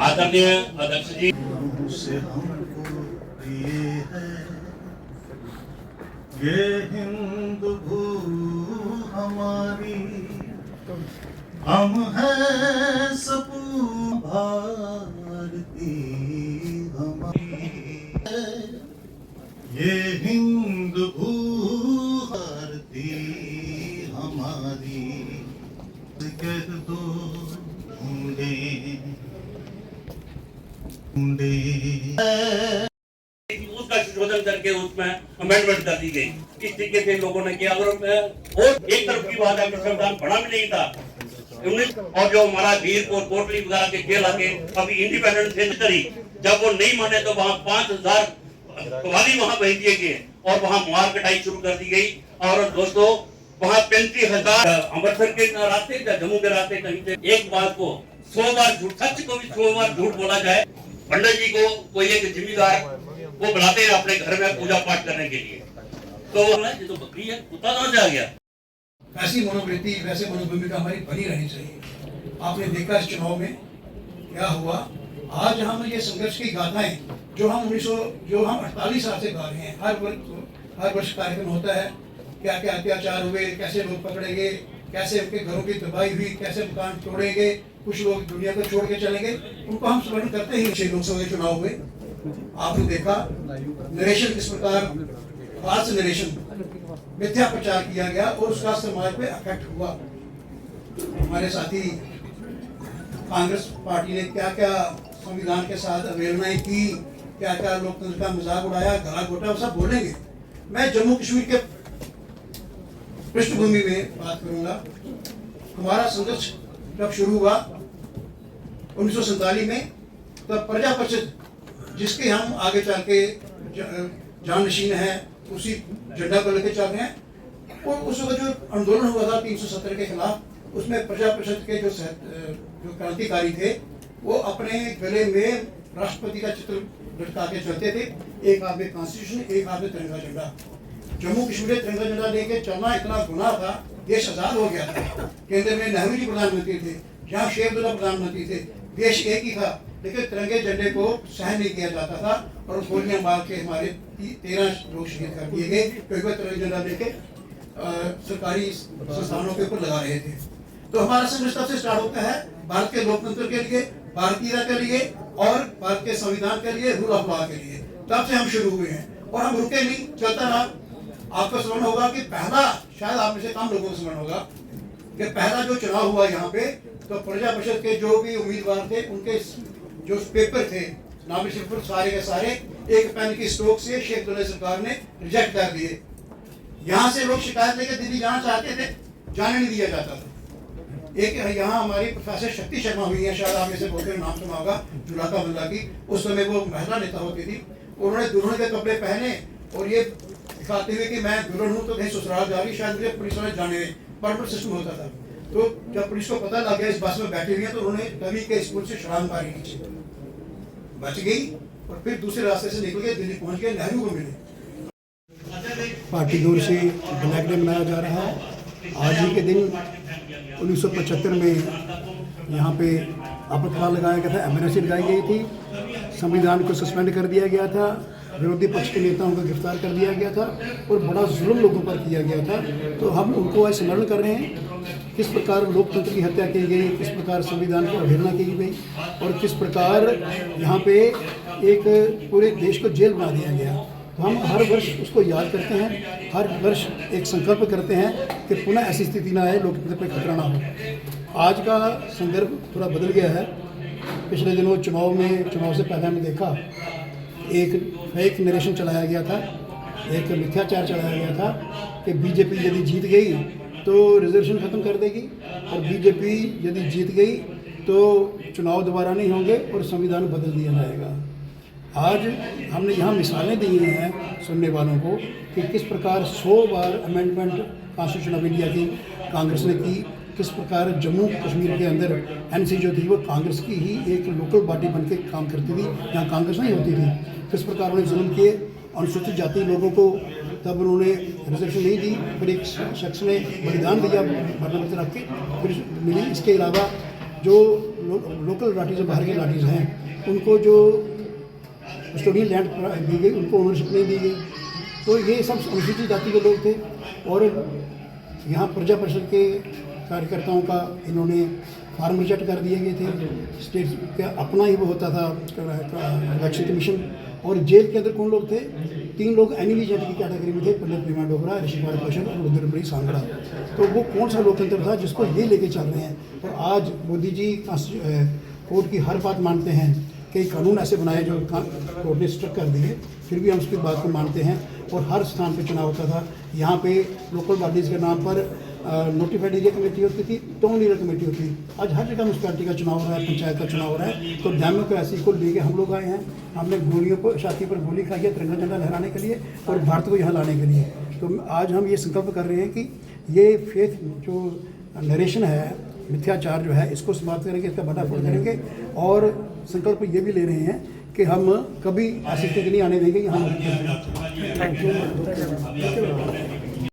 आदरणीय अध्यक्ष जी से हमको प्रिय है ये हिंद भू हमारी, हम हैं सपूत भारती हमारी, ये हिंद भू भारती हमारी, कह दो ढूंढे उसका संशोधन करके उसमें अमेंडमेंट कर दी गई। इस तरीके से लोगों ने किया। और एक तरफ की बात है, संविधान बना भी नहीं था और जो हमारा वीर को कोटली वगैरह के जेल आके अभी इंडिपेंडेंस से करी, जब वो नहीं माने तो वहाँ 5000 कवाली वहाँ भेज दिए गए और वहाँ मार कटाई शुरू कर दी गई। और दोस्तों वहाँ 35,000 अमृतसर के रास्ते जम्मू के रास्ते कहीं से एक बात को 100 बार झूठ, सच को भी 100 बार झूठ बोला जाए। पंडित जी को कोई एक जिम्मेदार वो बुलाते हैं अपने घर में पूजा पाठ करने के लिए, तो ये तो बकरी है, कुत्ता कहाँ से आ गया। ऐसी मनोवृत्ति, वैसे मनोभूमिका हमारी बनी रहनी चाहिए। आपने देखा इस चुनाव में क्या हुआ। आज हम ये संघर्ष की गाथाएं जो हम 48 साल से गा रहे हैं, हर वर्ष कार्यक्रम होता है, क्या क्या अत्याचार हुए, कैसे लोग पकड़े गए, कैसे उनके घरों की तबाही हुई, कैसे मकान तोड़े गए, कुछ लोग दुनिया को छोड़ के चले गए, उनको हम स्मरण करते ही। 6 लोकसभा के चुनाव हुए, आपने देखा नरेशन किस प्रकार फाल्स नरेशन, मिथ्या प्रचार किया गया और उसका समाज पे अफेक्ट हुआ। हमारे साथी कांग्रेस पार्टी ने क्या क्या संविधान के साथ अवहेलनाएं की, क्या क्या लोकतंत्र का मजाक उड़ाया, गला घोटा, सब बोलेंगे। मैं जम्मू कश्मीर के पृष्ठभूमि में बात करूंगा। हमारा संघर्ष जब शुरू हुआ 1947 में, तब प्रजा परिषद जिसके हम आगे चल के जानशीन है, उसी झंडा को लेकर चल रहे हैं। और उस वक्त जो आंदोलन हुआ था 370 के खिलाफ, उसमें प्रजा परिषद के जो क्रांतिकारी थे वो अपने गले में राष्ट्रपति का चित्र लटका के चलते थे। एक हाथ में कॉन्स्टिट्यूशन, एक हाथ में तिरंगा झंडा। जम्मू कश्मीर में तिरंगा झंडा लेके चलना इतना गुनाह था, देश आजाद हो गया था। केंद्र में नेहरू जी प्रधानमंत्री थे, जहाँ शेख अब्दुल्ला प्रधानमंत्री थे, देश एक ही था, लेकिन तिरंगे झंडे को सहन नहीं किया जाता था और गोलियां मार के हमारे 13 लोग शहीद कर दिए गए, क्योंकि वह तिरंगा झंडा लेके सरकारी संस्थानों के ऊपर लगा रहे थे। तो हमारा संघर्ष तब से स्टार्ट होता है, भारत के लोकतंत्र के लिए, भारतीयता के लिए और भारत के संविधान के लिए, रूल ऑफ लॉ के लिए। तब से हम शुरू हुए हैं और हम रुके नहीं, चलता रहा। आपको स्मरण होगा कि पहला, शायद आप में से कम लोगों को स्मरण होगा कि पहला जो चुनाव हुआ यहाँ पे, तो प्रजा परिषद के जो भी उम्मीदवार थे उनके जो पेपर थे, नामिनेशन पेपर सारे के सारे एक पेन की स्ट्रोक से शेख अब्दुल्ला सरकार ने रिजेक्ट कर दिए। यहाँ से लोग शिकायत लेकर दिल्ली जाना चाहते थे, जाने नहीं दिया जाता था। एक यहाँ हमारी प्रोफेसर शक्ति शर्मा हुई है, शायद आप इसे बोलते नाम सुना होगा, जुलाका बल्ला की। उस समय वो महिला नेता होती थी। उन्होंने दुल्हन के कपड़े पहने और ये दिखाते हुए कि मैं दुल्हन हूँ तो कहीं ससुराल जा रही, शायद मुझे पुलिस वाले जाने, परमिट सिस्टम होता था। तो जब पुलिस को पता लग गया इस बस में बैठी हुई है, तो उन्होंने तभी के स्कूल से छलांग मारी नीचे, बच गई और फिर दूसरे रास्ते से निकल के दिल्ली पहुंच गए, नेहरू को मिले। पार्टी की ओर से ब्लैक डे मनाया जा रहा है। आज ही के दिन 1975 में यहाँ पे आपातकाल लगाया गया था, एमरजेंसी लगाई गई थी, संविधान को सस्पेंड कर दिया गया था, विरोधी पक्ष के नेताओं को गिरफ्तार कर दिया गया था और बड़ा जुल्म लोगों पर किया गया था। तो हम उनको आज स्मरण कर रहे हैं, किस प्रकार लोकतंत्र की हत्या की गई, किस प्रकार संविधान की अवहेलना की गई और किस प्रकार यहाँ पे एक पूरे देश को जेल बना दिया गया। तो हम हर वर्ष उसको याद करते हैं, हर वर्ष एक संकल्प करते हैं कि पुनः ऐसी स्थिति ना आए, लोकतंत्र पर खतरा ना हो। आज का संदर्भ थोड़ा बदल गया है। पिछले दिनों चुनाव से पहले हमने देखा एक फेक नरेशन चलाया गया था, एक मिथ्याचार चलाया गया था कि बीजेपी यदि जीत गई तो रिजर्वेशन ख़त्म कर देगी और बीजेपी यदि जीत गई तो चुनाव दोबारा नहीं होंगे और संविधान बदल दिया जाएगा। आज हमने यहाँ मिसालें दी हैं सुनने वालों को कि किस प्रकार 100 बार अमेंडमेंट कॉन्स्टिट्यूशन ऑफ इंडिया की कांग्रेस ने की, किस प्रकार जम्मू कश्मीर के अंदर एनसी जो थी वो कांग्रेस की ही एक लोकल पार्टी बन के काम करती थी, यहाँ कांग्रेस नहीं होती थी। किस प्रकार उन्होंने जुल्म किए अनुसूचित जाति लोगों को, तब उन्होंने रिजर्वेशन नहीं दी, फिर एक शख्स ने बलिदान दिया मरना बच रख के, फिर मिली। इसके अलावा जो लोकल लाठीज जो बाहर के लाठीज हैं उनको जो कस्टोडियल लैंड दी गई, उनको ओनरशिप नहीं दी गई। तो ये सब अनुसूचित जाति के लोग थे और यहाँ प्रजा परिषद के कार्यकर्ताओं का इन्होंने फार्म रिजेक्ट कर दिए गए थे। स्टेट का अपना ही वो होता था इलेक्शन कमीशन। और जेल के अंदर कौन लोग थे? 3 लोग एनिली जेट की कैटेगरी में थे, पंडित भीमा डोगरा, ऋषि कुमार कौशल और रुद्रमणि सांगड़ा। तो वो कौन सा लोकतंत्र था जिसको ये लेके चल रहे हैं? और आज मोदी जी कोर्ट की हर बात मानते हैं, कई कानून ऐसे बनाए जो कोर्ट ने स्ट्रक कर दिए, फिर भी हम उसकी बात को मानते हैं। और हर स्थान पे चुनाव होता था। यहाँ पे लोकल बॉडीज़ के नाम पर नोटिफाइड एरिया कमेटी होती थी, टाउन एरिया कमेटी होती थी। आज हर जगह म्यूनसिपैलिटी का चुनाव हो रहा है, पंचायत का चुनाव हो रहा है। तो डेमोक्रेसी को लेके हम लोग आए हैं। हमने गोलियों पर छाती पर गोली खाई है तिरंगा झंडा लहराने के लिए और भारत को यहाँ लाने के लिए। तो आज हम ये संकल्प कर रहे हैं कि ये फेथ जो नरेशन है, मिथ्याचार जो है, इसको समाप्त करेंगे, इसका भंडाफोड़ करेंगे। और संकल्प ये भी ले रहे हैं कि हम कभी ऐसी स्थिति नहीं आने देंगे कि हम